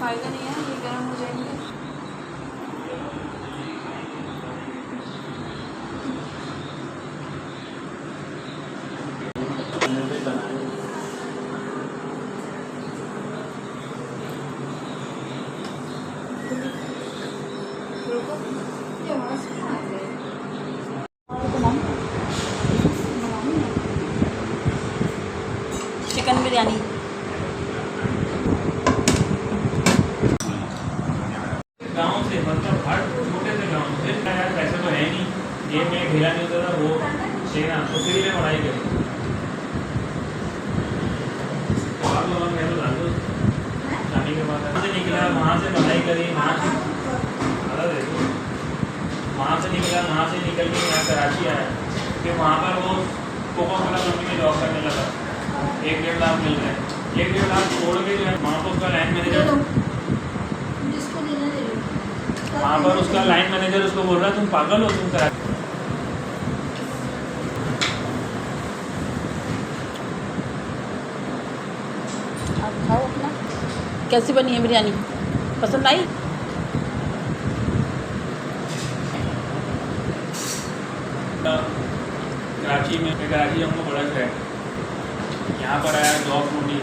फायदा नहीं है, ये गर्म हो जाएंगे। चिकन बिरयानी गांव से, मतलब हर छोटे से गांव से यार, पैसे तो है नहीं, ये में घेरा नहीं होता था वो शेरा, तो फिर मैं पढ़ाई करी। तो आप लोग मैं तो जान दो शादी के बाद वहाँ से निकला, वहाँ से पढ़ाई करी, वहाँ से निकला, वहाँ से निकल के यहाँ कराची आया। फिर वहाँ पर वो कोका कोला कंपनी में जॉब करने लगा, 1-1.5 लाख मिल रहे हैं। 1-1.5 लाख छोड़ के जो है वहाँ पर उसका लाइन मैनेजर, वहाँ पर उसका लाइन मैनेजर उसको बोल रहा है तुम पागल हो, तुम करा। आप खाओ अपना। कैसी बनी है बिरयानी, पसंद आई? कराची में, कराची हमको बड़ा शहर, यहाँ पर आया जॉब ढूंढी।